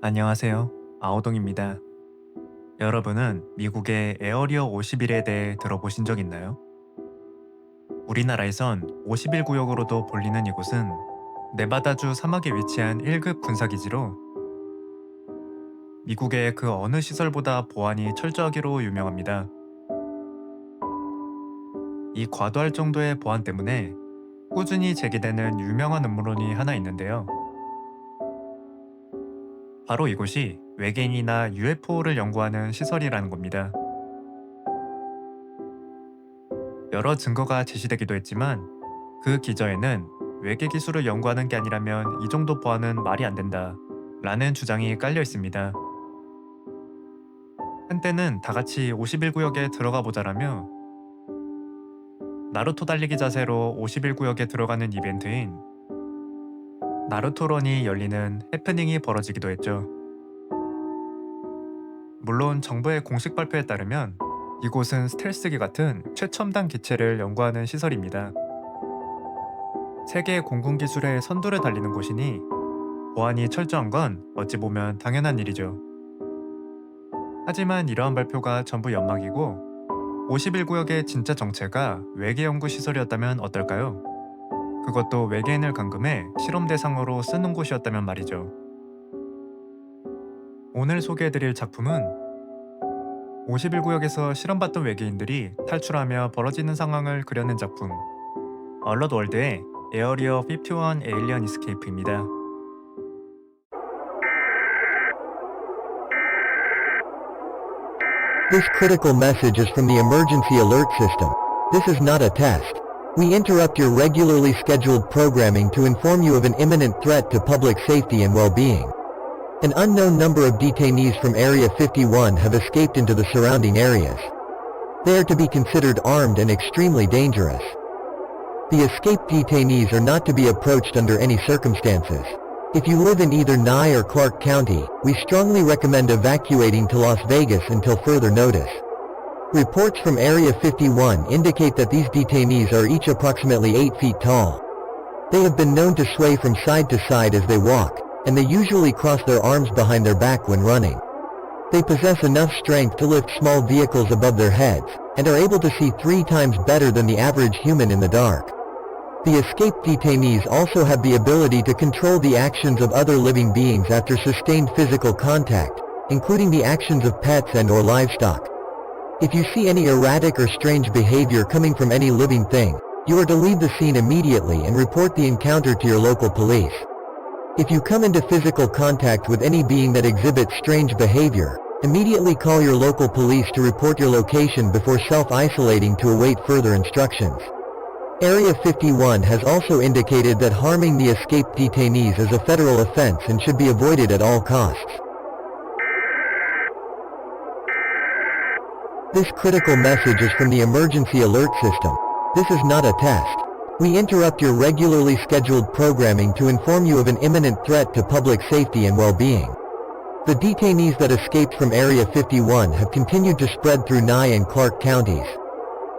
안녕하세요. 아오동입니다. 여러분은 미국의 에어리어 51에 대해 들어보신 적 있나요? 우리나라에선 51구역으로도 불리는 이곳은 네바다주 사막에 위치한 1급 군사기지로 미국의 그 어느 시설보다 보안이 철저하기로 유명합니다. 이 과도할 정도의 보안 때문에 꾸준히 제기되는 유명한 음모론이 하나 있는데요. 바로 이곳이 외계인이나 UFO를 연구하는 시설이라는 겁니다. 여러 증거가 제시되기도 했지만 그 기저에는 외계 기술을 연구하는 게 아니라면 이 정도 보안은 말이 안 된다 라는 주장이 깔려 있습니다. 한때는 다 같이 51구역에 들어가 보자라며 나루토 달리기 자세로 51구역에 들어가는 이벤트인 나루토런이 열리는 해프닝이 벌어지기도 했죠. 물론 정부의 공식 발표에 따르면 이곳은 스텔스기 같은 최첨단 기체를 연구하는 시설입니다. 세계 공군기술의 선두를 달리는 곳이니 보안이 철저한 건 어찌 보면 당연한 일이죠. 하지만 이러한 발표가 전부 연막이고 51구역의 진짜 정체가 외계 연구 시설이었다면 어떨까요? 그것도 외계인을 감금해 실험 대상으로 쓰는 곳이었다면 말이죠. 오늘 소개해드릴 작품은 51구역에서 실험받던 외계인들이 탈출하며 벌어지는 상황을 그려낸 작품 얼럿 월드의 에어리어 51 에일리언 이스케이프입니다. This critical message is from the emergency alert system. This is not a test. We interrupt your regularly scheduled programming to inform you of an imminent threat to public safety and well-being. An unknown number of detainees from Area 51 have escaped into the surrounding areas. They are to be considered armed and extremely dangerous. The escaped detainees are not to be approached under any circumstances. If you live in either Nye or Clark County, we strongly recommend evacuating to Las Vegas until further notice. Reports from Area 51 indicate that these detainees are each approximately 8 feet tall. They have been known to sway from side to side as they walk, and they usually cross their arms behind their back when running. They possess enough strength to lift small vehicles above their heads, and are able to see 3 times better than the average human in the dark. The escaped detainees also have the ability to control the actions of other living beings after sustained physical contact, including the actions of pets and/or livestock. If you see any erratic or strange behavior coming from any living thing, you are to leave the scene immediately and report the encounter to your local police. If you come into physical contact with any being that exhibits strange behavior, immediately call your local police to report your location before self-isolating to await further instructions. Area 51 has also indicated that harming the escaped detainees is a federal offense and should be avoided at all costs. This critical message is from the emergency alert system. This is not a test. We interrupt your regularly scheduled programming to inform you of an imminent threat to public safety and well-being. The detainees that escaped from Area 51 have continued to spread through Nye and Clark counties.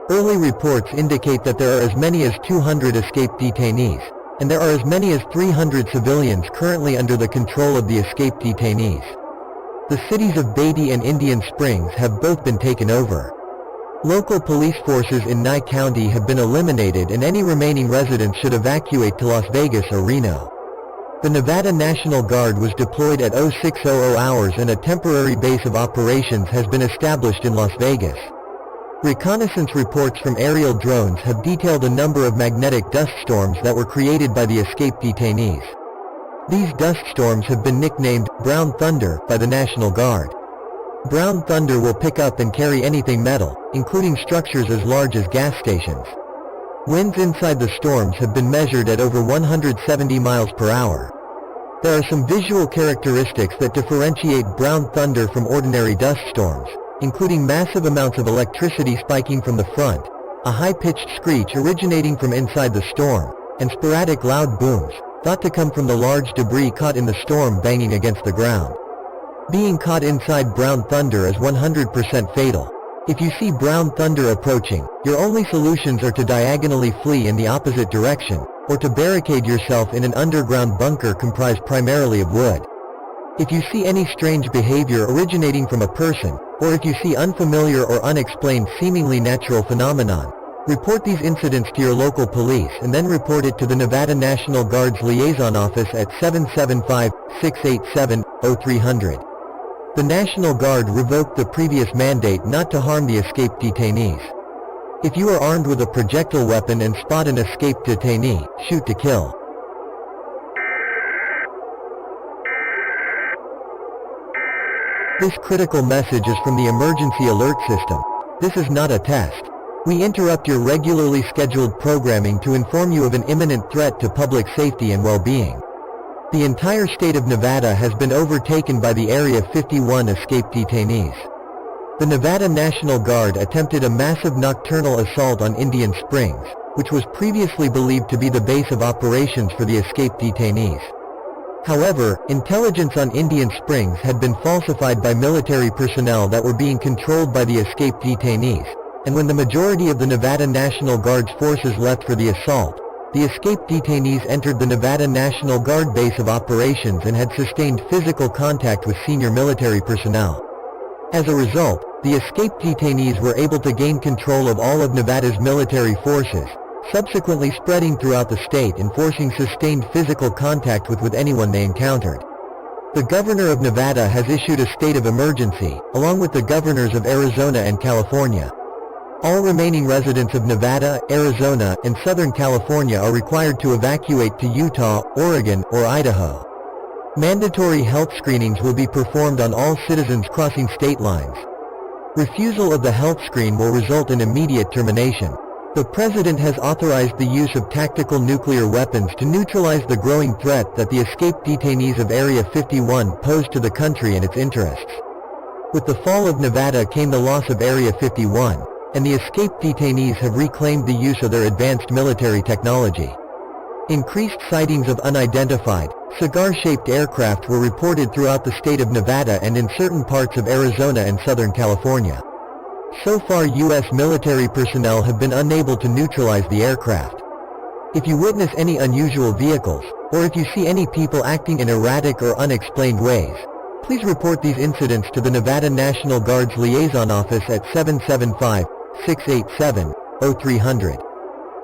Early reports indicate that there are as many as 200 escaped detainees, and there are as many as 300 civilians currently under the control of the escaped detainees. The cities of Beatty and Indian Springs have both been taken over. Local police forces in Nye County have been eliminated and any remaining residents should evacuate to Las Vegas or Reno. The Nevada National Guard was deployed at 0600 hours and a temporary base of operations has been established in Las Vegas. Reconnaissance reports from aerial drones have detailed a number of magnetic dust storms that were created by the escaped detainees. These dust storms have been nicknamed Brown Thunder by the National Guard. Brown Thunder will pick up and carry anything metal, including structures as large as gas stations. Winds inside the storms have been measured at over 170 miles per hour. There are some visual characteristics that differentiate Brown Thunder from ordinary dust storms, including massive amounts of electricity spiking from the front, a high-pitched screech originating from inside the storm, and sporadic loud booms, thought to come from the large debris caught in the storm banging against the ground. Being caught inside Brown Thunder is 100% fatal. If you see Brown Thunder approaching, your only solutions are to diagonally flee in the opposite direction, or to barricade yourself in an underground bunker comprised primarily of wood. If you see any strange behavior originating from a person, or if you see unfamiliar or unexplained seemingly natural phenomenon, report these incidents to your local police and then report it to the Nevada National Guard's Liaison Office at 775-687-0300. The National Guard revoked the previous mandate not to harm the escaped detainees. If you are armed with a projectile weapon and spot an escaped detainee, shoot to kill. This critical message is from the emergency alert system. This is not a test. We interrupt your regularly scheduled programming to inform you of an imminent threat to public safety and well-being. The entire state of Nevada has been overtaken by the Area 51 escaped detainees. The Nevada National Guard attempted a massive nocturnal assault on Indian Springs, which was previously believed to be the base of operations for the escaped detainees. However, intelligence on Indian Springs had been falsified by military personnel that were being controlled by the escaped detainees, and when the majority of the Nevada National Guard's forces left for the assault, the escaped detainees entered the Nevada National Guard base of operations and had sustained physical contact with senior military personnel. As a result, the escaped detainees were able to gain control of all of Nevada's military forces, subsequently spreading throughout the state and forcing sustained physical contact with anyone they encountered. The governor of Nevada has issued a state of emergency, along with the governors of Arizona and California. All remaining residents of Nevada, Arizona, and Southern California are required to evacuate to Utah, Oregon, or Idaho. Mandatory health screenings will be performed on all citizens crossing state lines. Refusal of the health screen will result in immediate termination. The President has authorized the use of tactical nuclear weapons to neutralize the growing threat that the escaped detainees of Area 51 pose to the country and its interests. With the fall of Nevada came the loss of Area 51, and the escaped detainees have reclaimed the use of their advanced military technology. Increased sightings of unidentified, cigar-shaped aircraft were reported throughout the state of Nevada and in certain parts of Arizona and Southern California. So far, U.S. military personnel have been unable to neutralize the aircraft. If you witness any unusual vehicles, or if you see any people acting in erratic or unexplained ways, please report these incidents to the Nevada National Guard's Liaison Office at 775-687-0300.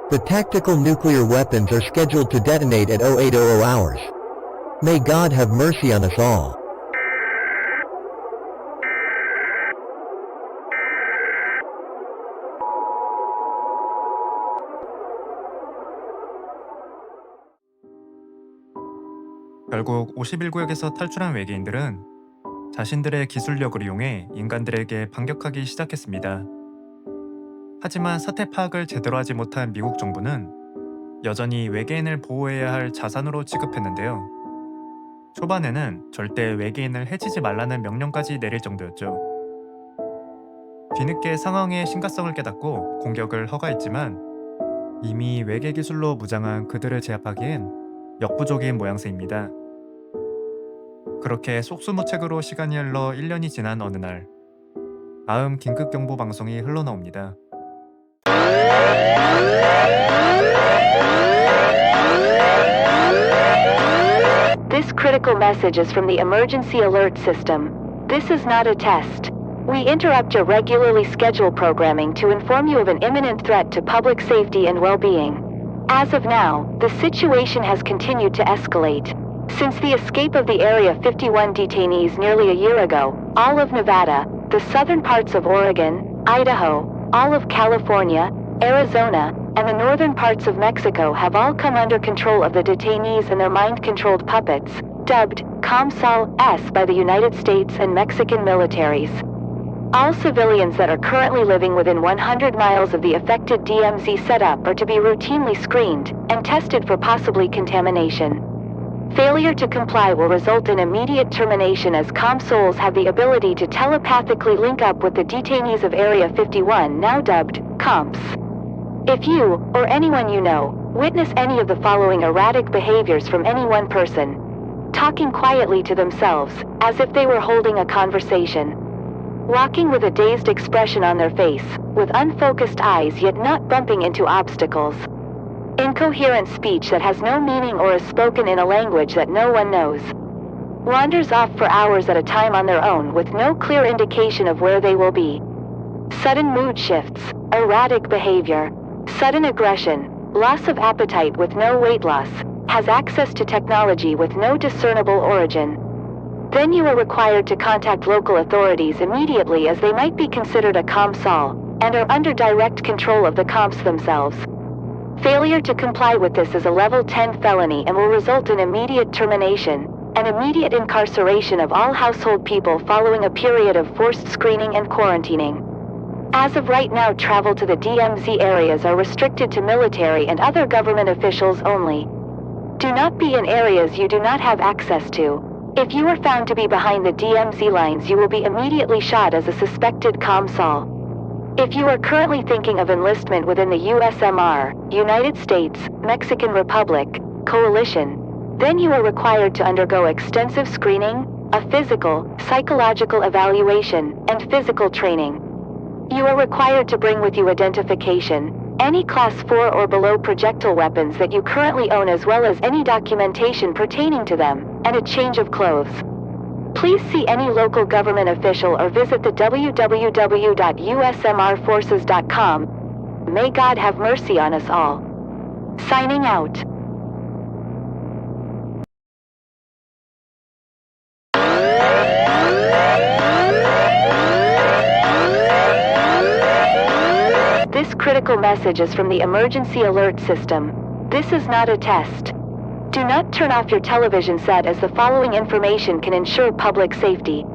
The tactical nuclear weapons are scheduled to detonate at 0800 hours. May God have mercy on us all. 결국 51구역에서 탈출한 외계인들은 자신들의 기술력을 이용해 인간들에게 반격하기 시작했습니다. 하지만 사태 파악을 제대로 하지 못한 미국 정부는 여전히 외계인을 보호해야 할 자산으로 취급했는데요. 초반에는 절대 외계인을 해치지 말라는 명령까지 내릴 정도였죠. 뒤늦게 상황의 심각성을 깨닫고 공격을 허가했지만 이미 외계 기술로 무장한 그들을 제압하기엔 역부족인 모양새입니다. 그렇게 속수무책으로 시간이 흘러 1년이 지난 어느 날, 다음 긴급경보 방송이 흘러나옵니다. This critical message is from the emergency alert system. This is not a test. We interrupt your regularly scheduled programming to inform you of an imminent threat to public safety and well-being. As of now, the situation has continued to escalate. Since the escape of the Area 51 detainees nearly a year ago, all of Nevada, the southern parts of Oregon, Idaho, all of California, Arizona, and the northern parts of Mexico have all come under control of the detainees and their mind-controlled puppets, dubbed COMSOL-S by the United States and Mexican militaries. All civilians that are currently living within 100 miles of the affected DMZ setup are to be routinely screened and tested for possibly contamination. Failure to comply will result in immediate termination, as COMSOLs have the ability to telepathically link up with the detainees of Area 51, now dubbed COMPS. If you, or anyone you know, witness any of the following erratic behaviors from any one person: talking quietly to themselves, as if they were holding a conversation; walking with a dazed expression on their face, with unfocused eyes yet not bumping into obstacles; incoherent speech that has no meaning or is spoken in a language that no one knows; wanders off for hours at a time on their own with no clear indication of where they will be. Sudden mood shifts, erratic behavior, sudden aggression, loss of appetite with no weight loss, has access to technology with no discernible origin. Then you are required to contact local authorities immediately, as they might be considered a ComSol, and are under direct control of the comps themselves. Failure to comply with this is a level 10 felony and will result in immediate termination, and immediate incarceration of all household people following a period of forced screening and quarantining. As of right now, travel to the DMZ areas are restricted to military and other government officials only. Do not be in areas you do not have access to. If you are found to be behind the DMZ lines, you will be immediately shot as a suspected ComSol. If you are currently thinking of enlistment within the USMR, United States, Mexican Republic, coalition, then you are required to undergo extensive screening, a physical, psychological evaluation, and physical training. You are required to bring with you identification, any Class 4 or below projectile weapons that you currently own, as well as any documentation pertaining to them, and a change of clothes. Please see any local government official or visit the www.usmrforces.com. May God have mercy on us all. Signing out. This critical message is from the emergency alert system. This is not a test. Do not turn off your television set, as the following information can ensure public safety.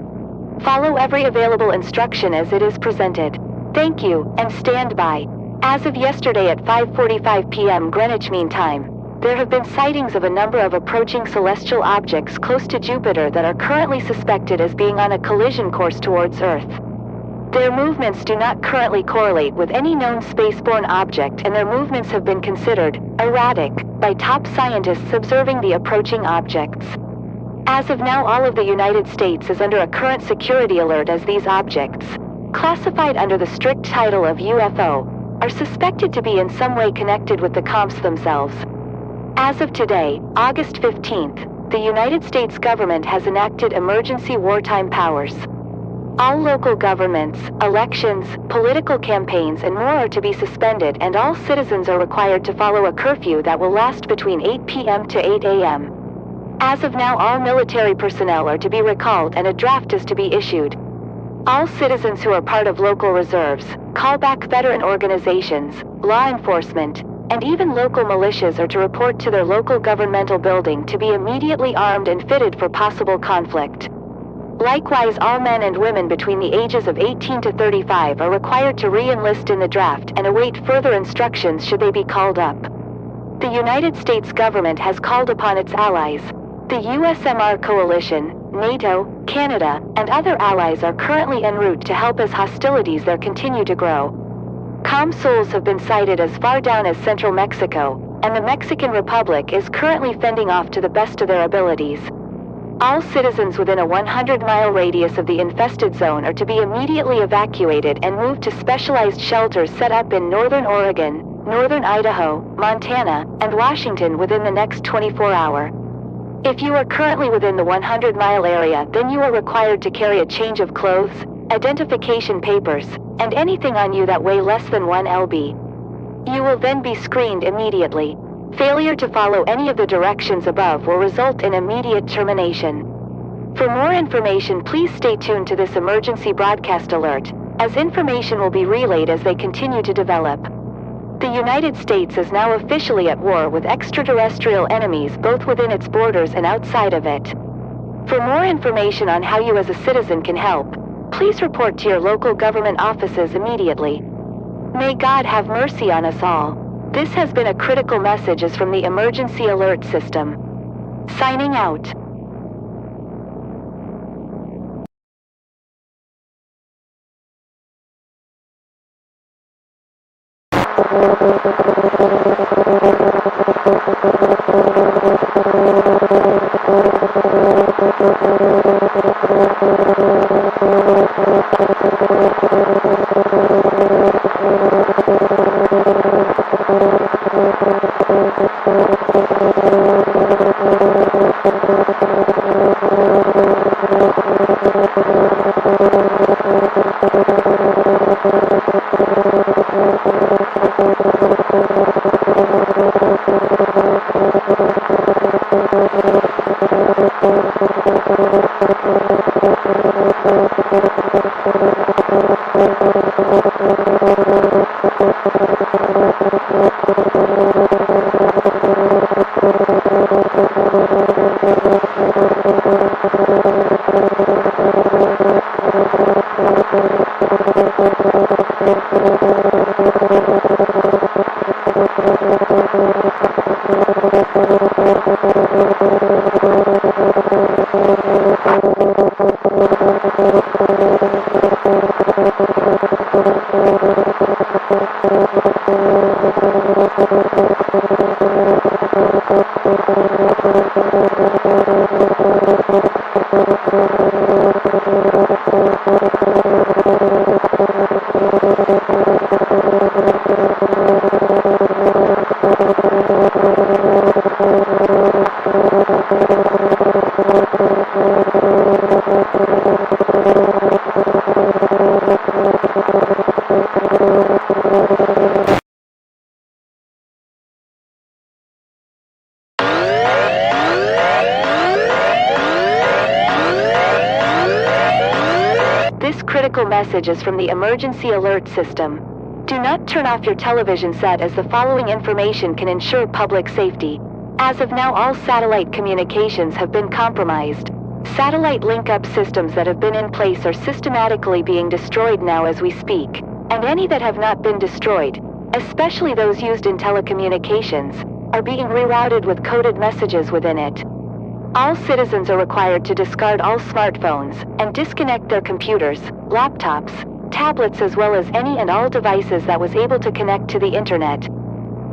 Follow every available instruction as it is presented. Thank you, and stand by. As of yesterday at 5:45 p.m. Greenwich Mean Time, there have been sightings of a number of approaching celestial objects close to Jupiter that are currently suspected as being on a collision course towards Earth. Their movements do not currently correlate with any known spaceborne object, and their movements have been considered erratic by top scientists observing the approaching objects. As of now, all of the United States is under a current security alert, as these objects, classified under the strict title of UFO, are suspected to be in some way connected with the comps themselves. As of today, August 15th, the United States government has enacted emergency wartime powers. All local governments, elections, political campaigns, and more are to be suspended, and all citizens are required to follow a curfew that will last between 8 p.m. to 8 a.m. As of now, all military personnel are to be recalled and a draft is to be issued. All citizens who are part of local reserves, callback veteran organizations, law enforcement, and even local militias are to report to their local governmental building to be immediately armed and fitted for possible conflict. Likewise, all men and women between the ages of 18 to 35 are required to re-enlist in the draft and await further instructions should they be called up. The United States government has called upon its allies. The USMR coalition, NATO, Canada, and other allies are currently en route to help as hostilities there continue to grow. ComSols have been sighted as far down as central Mexico, and the Mexican Republic is currently fending off to the best of their abilities. All citizens within a 100-mile radius of the infested zone are to be immediately evacuated and moved to specialized shelters set up in northern Oregon, northern Idaho, Montana, and Washington within the next 24-hour. If you are currently within the 100-mile area, then you are required to carry a change of clothes, identification papers, and anything on you that weigh less than 1 lb. You will then be screened immediately. Failure to follow any of the directions above will result in immediate termination. For more information, please stay tuned to this emergency broadcast alert, as information will be relayed as they continue to develop. The United States is now officially at war with extraterrestrial enemies both within its borders and outside of it. For more information on how you as a citizen can help, please report to your local government offices immediately. May God have mercy on us all. This has been a critical message from the emergency alert system. Signing out. This critical message is from the emergency alert system. Do not turn off your television set as the following information can ensure public safety. As of now, all satellite communications have been compromised. Satellite link-up systems that have been in place are systematically being destroyed now as we speak, and any that have not been destroyed, especially those used in telecommunications, are being rerouted with coded messages within it. All citizens are required to discard all smartphones and disconnect their computers, laptops, tablets as well as any and all devices that was able to connect to the internet.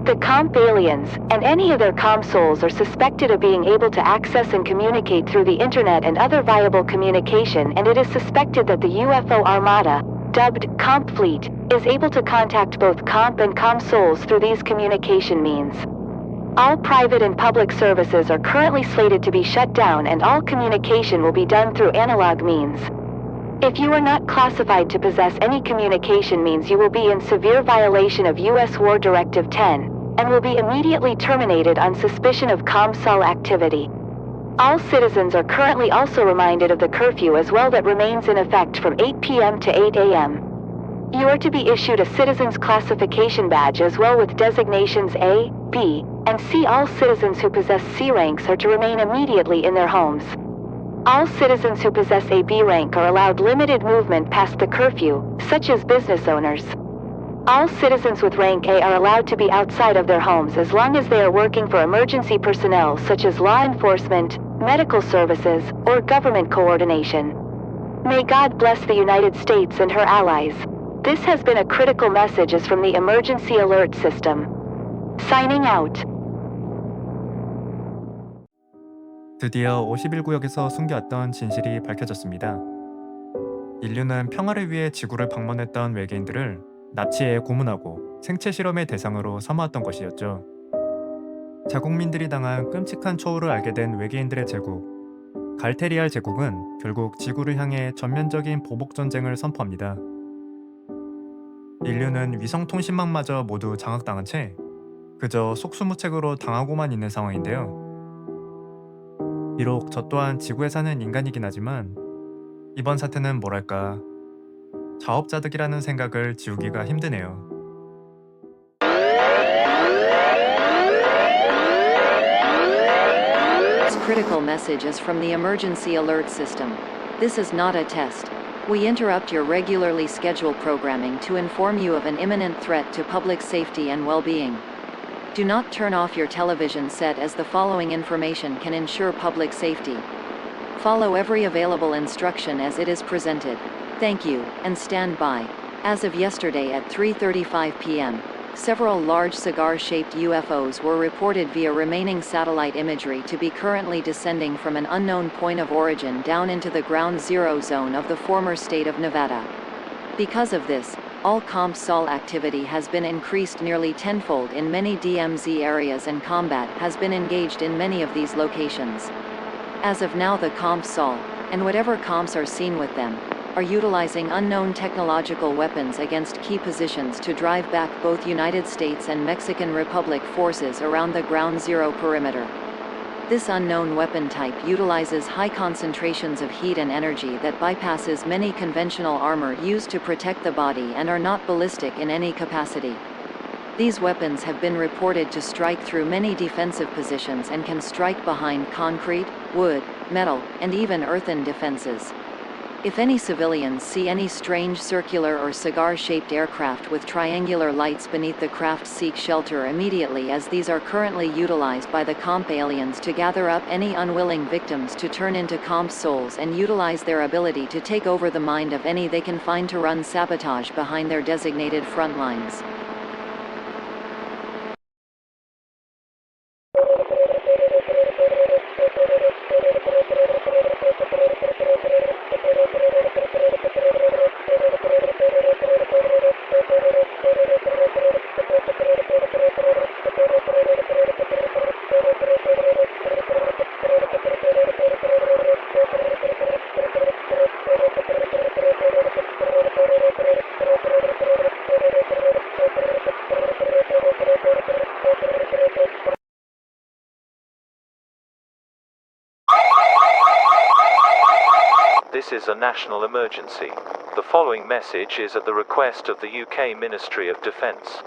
The comp aliens and any of their souls are suspected of being able to access and communicate through the internet and other viable communication, and it is suspected that the UFO armada, dubbed Comp Fleet, is able to contact both comp and souls through these communication means. All private and public services are currently slated to be shut down, and all communication will be done through analog means. If you are not classified to possess any communication means, you will be in severe violation of U.S. War Directive 10, and will be immediately terminated on suspicion of ComSol activity. All citizens are currently also reminded of the curfew as well that remains in effect from 8 p.m. to 8 a.m. You are to be issued a citizen's classification badge as well with designations A, B, and C. All citizens who possess C ranks are to remain immediately in their homes. All citizens who possess a B rank are allowed limited movement past the curfew, such as business owners. All citizens with rank A are allowed to be outside of their homes as long as they are working for emergency personnel such as law enforcement, medical services, or government coordination. May God bless the United States and her allies. This has been a critical message from the emergency alert system. Signing out. 드디어 51구역에서 숨겨왔던 진실이 밝혀졌습니다. 인류는 평화를 위해 지구를 방문했던 외계인들을 납치에 고문하고 생체 실험의 대상으로 삼아왔던 것이었죠. 자국민들이 당한 끔찍한 초호를 알게 된 외계인들의 제국, 갈테리알 제국은 결국 지구를 향해 전면적인 보복전쟁을 선포합니다. 인류는 위성통신망마저 모두 장악당한 채 그저 속수무책으로 당하고만 있는 상황인데요. 비록 저 또한 지구에 사는 인간이긴 하지만 이번 사태는 뭐랄까 자업자득이라는 생각을 지우기가 힘드네요. This critical message is from the emergency alert system. This is not a test. We interrupt your regularly scheduled programming to inform you of an imminent threat to public safety and well-being. Do not turn off your television set as the following information can ensure public safety. Follow every available instruction as it is presented. Thank you, and stand by. As of yesterday at 3:35 p.m., several large cigar-shaped UFOs were reported via remaining satellite imagery to be currently descending from an unknown point of origin down into the ground zero zone of the former state of Nevada. Because of this, all ComSol activity has been increased nearly tenfold in many DMZ areas, and combat has been engaged in many of these locations. As of now, the comps Sol, and whatever comps are seen with them, are utilizing unknown technological weapons against key positions to drive back both United States and Mexican Republic forces around the ground zero perimeter. This unknown weapon type utilizes high concentrations of heat and energy that bypasses many conventional armor used to protect the body and are not ballistic in any capacity. These weapons have been reported to strike through many defensive positions and can strike behind concrete, wood, metal, and even earthen defenses. If any civilians see any strange circular or cigar-shaped aircraft with triangular lights beneath the craft, seek shelter immediately, as these are currently utilized by the comp aliens to gather up any unwilling victims to turn into comp souls and utilize their ability to take over the mind of any they can find to run sabotage behind their designated front lines. This is a national emergency. The following message is at the request of the UK Ministry of Defence.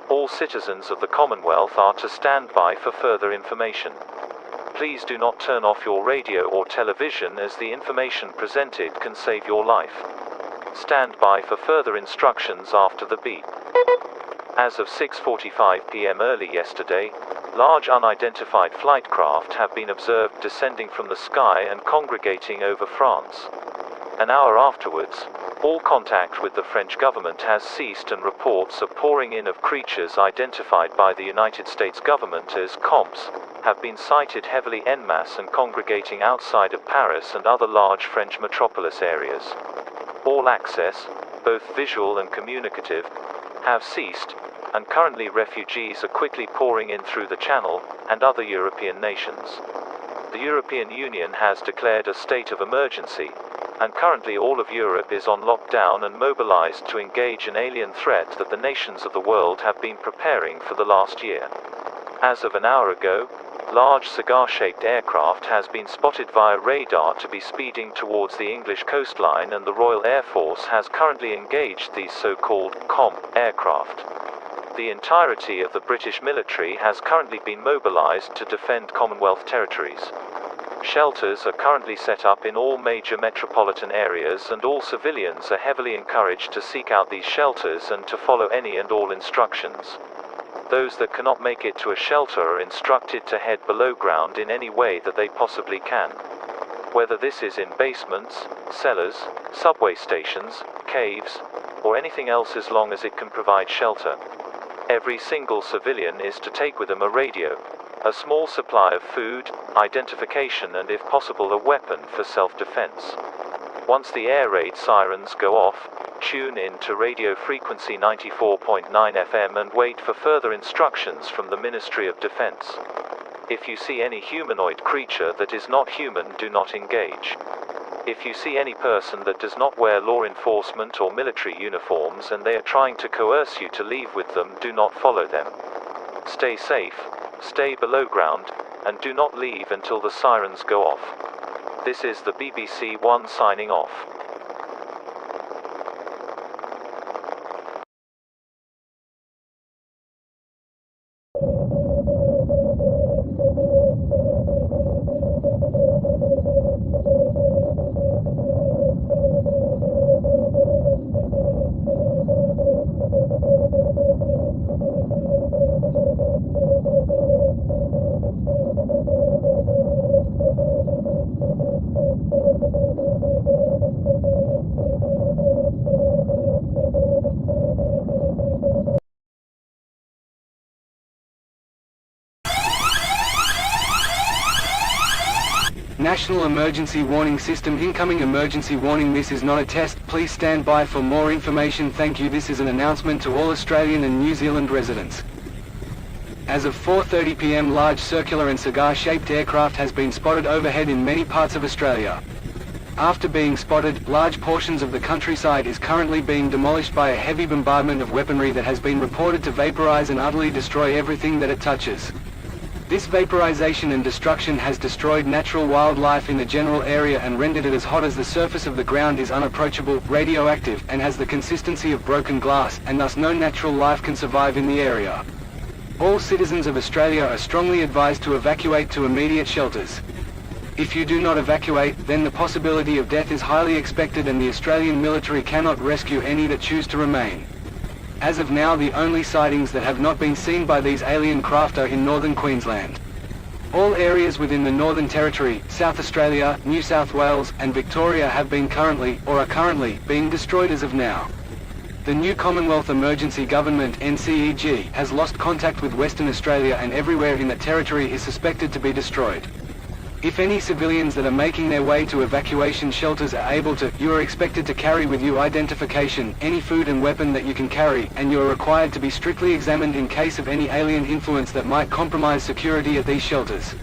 All citizens of the Commonwealth are to stand by for further information. Please do not turn off your radio or television, as the information presented can save your life. Stand by for further instructions after the beep. As of 6:45 p.m. early yesterday, large unidentified flight craft have been observed descending from the sky and congregating over France. An hour afterwards, all contact with the French government has ceased, and reports of pouring in of creatures identified by the United States government as comps have been sighted heavily en masse and congregating outside of Paris and other large French metropolis areas. All access, both visual and communicative, have ceased, and currently refugees are quickly pouring in through the Channel and other European nations. The European Union has declared a state of emergency, and currently all of Europe is on lockdown and mobilized to engage an alien threat that the nations of the world have been preparing for the last year. As of an hour ago, large cigar-shaped aircraft has been spotted via radar to be speeding towards the English coastline, and the Royal Air Force has currently engaged these so-called comp aircraft. The entirety of the British military has currently been mobilized to defend Commonwealth territories. Shelters are currently set up in all major metropolitan areas, and all civilians are heavily encouraged to seek out these shelters and to follow any and all instructions. Those that cannot make it to a shelter are instructed to head below ground in any way that they possibly can. Whether this is in basements, cellars, subway stations, caves, or anything else, as long as it can provide shelter. Every single civilian is to take with them a radio, a small supply of food, identification, and if possible a weapon for self-defense. Once the air raid sirens go off, tune in to radio frequency 94.9 FM and wait for further instructions from the Ministry of Defense. If you see any humanoid creature that is not human, do not engage. If you see any person that does not wear law enforcement or military uniforms and they are trying to coerce you to leave with them, do not follow them. Stay safe, stay below ground, and do not leave until the sirens go off. This is the BBC One signing off. National Emergency Warning System incoming emergency warning. This is not a test. Please stand by for more information. Thank you. This is an announcement to all Australian and New Zealand residents. As of 4:30 p.m. large circular and cigar-shaped aircraft has been spotted overhead in many parts of Australia. After being spotted, large portions of the countryside is currently being demolished by a heavy bombardment of weaponry that has been reported to vaporize and utterly destroy everything that it touches. This vaporization and destruction has destroyed natural wildlife in the general area and rendered it as hot as the surface of the ground is unapproachable, radioactive, and has the consistency of broken glass, and thus no natural life can survive in the area. All citizens of Australia are strongly advised to evacuate to immediate shelters. If you do not evacuate, then the possibility of death is highly expected and the Australian military cannot rescue any that choose to remain. As of now, the only sightings that have not been seen by these alien craft are in northern Queensland. All areas within the Northern Territory, South Australia, New South Wales, and Victoria have been currently being destroyed as of now. The new Commonwealth Emergency Government (NCEG) has lost contact with Western Australia and everywhere in the territory is suspected to be destroyed. If any civilians that are making their way to evacuation shelters are able to, you are expected to carry with you identification, any food and weapon that you can carry, and you are required to be strictly examined in case of any alien influence that might compromise security at these shelters.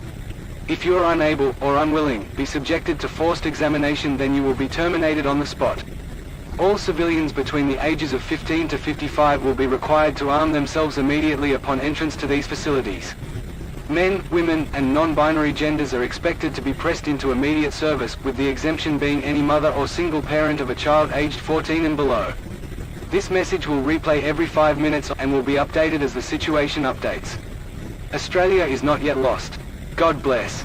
If you are unable, or unwilling, be subjected to forced examination, then you will be terminated on the spot. All civilians between the ages of 15 to 55 will be required to arm themselves immediately upon entrance to these facilities. Men, women, and non-binary genders are expected to be pressed into immediate service, with the exemption being any mother or single parent of a child aged 14 and below. This message will replay every 5 minutes and will be updated as the situation updates. Australia is not yet lost. God bless.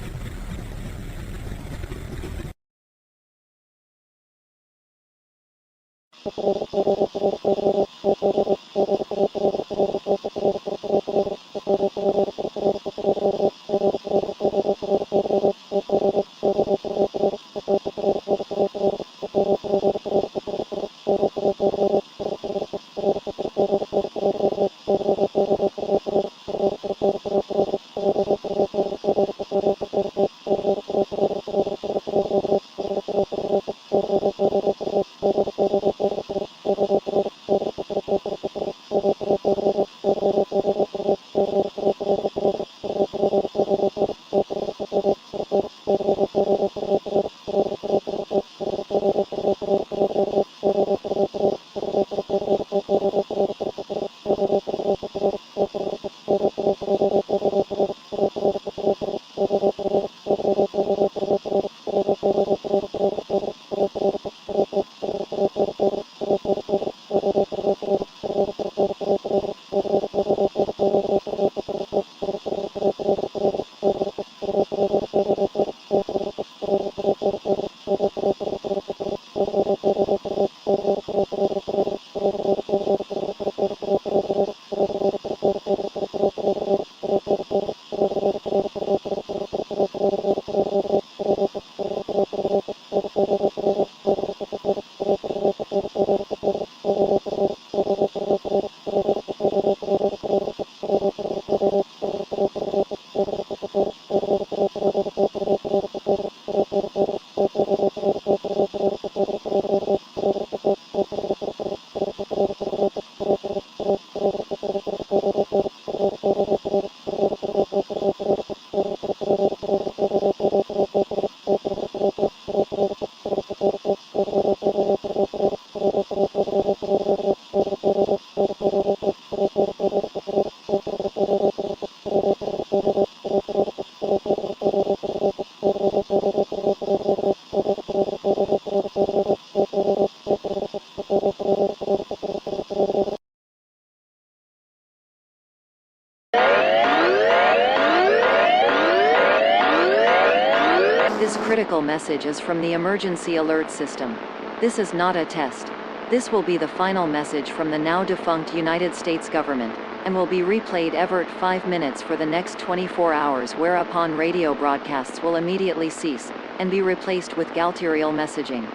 This critical message is from the emergency alert system. This is not a test. This will be the final message from the now defunct United States government, and will be replayed every 5 minutes for the next 24 hours, whereupon radio broadcasts will immediately cease, and be replaced with galterial messaging.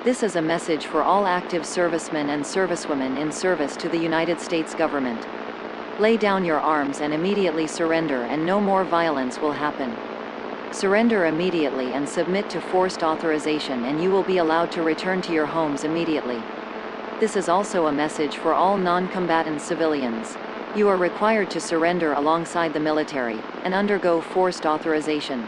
This is a message for all active servicemen and servicewomen in service to the United States government. Lay down your arms and immediately surrender, and no more violence will happen. Surrender immediately and submit to forced authorization, and you will be allowed to return to your homes immediately. This is also a message for all non-combatant civilians. You are required to surrender alongside the military and undergo forced authorization.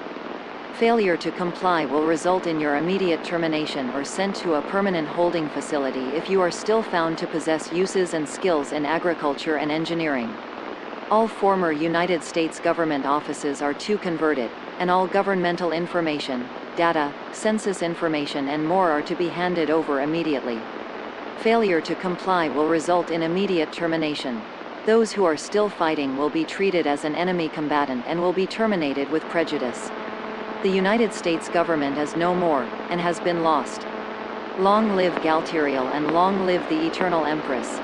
Failure to comply will result in your immediate termination or sent to a permanent holding facility if you are still found to possess uses and skills in agriculture and engineering. All former United States government offices are to converted, and all governmental information, data, census information and more are to be handed over immediately. Failure to comply will result in immediate termination. Those who are still fighting will be treated as an enemy combatant and will be terminated with prejudice. The United States government is no more, and has been lost. Long live Galterial and long live the Eternal Empress.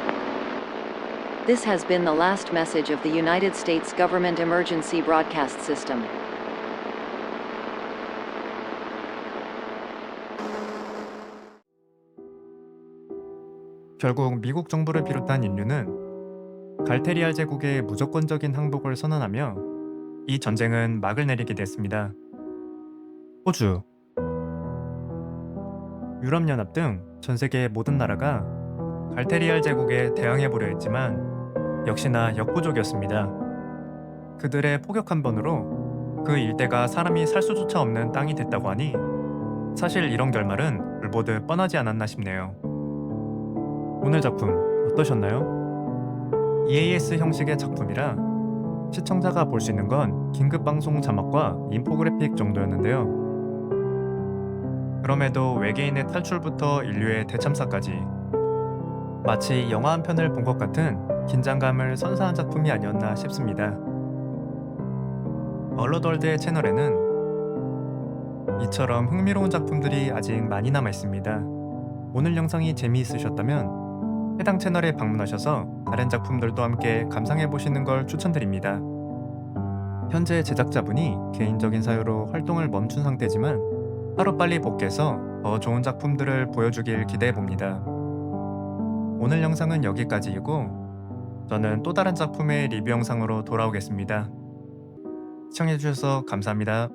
This has been the last message of the United States Government Emergency Broadcast System. 결국 미국 정부를 비롯한 인류는 갈테리알 제국의 무조건적인 항복을 선언하며 이 전쟁은 막을 내리게 됐습니다. 호주, 유럽연합 등 전 세계 모든 나라가 갈테리알 제국에 대항해보려 했지만 역시나 역부족이었습니다. 그들의 포격 한 번으로 그 일대가 사람이 살 수조차 없는 땅이 됐다고 하니 사실 이런 결말은 불보듯 뻔하지 않았나 싶네요. 오늘 작품 어떠셨나요? EAS 형식의 작품이라 시청자가 볼 수 있는 건 긴급방송 자막과 인포그래픽 정도였는데요. 그럼에도 외계인의 탈출부터 인류의 대참사까지 마치 영화 한 편을 본 것 같은 긴장감을 선사한 작품이 아니었나 싶습니다. 얼러덜드의 채널에는 이처럼 흥미로운 작품들이 아직 많이 남아 있습니다. 오늘 영상이 재미있으셨다면 해당 채널에 방문하셔서 다른 작품들도 함께 감상해 보시는 걸 추천드립니다. 현재 제작자분이 개인적인 사유로 활동을 멈춘 상태지만 하루빨리 복귀해서 더 좋은 작품들을 보여주길 기대해봅니다. 오늘 영상은 여기까지이고 저는 또 다른 작품의 리뷰 영상으로 돌아오겠습니다. 시청해주셔서 감사합니다.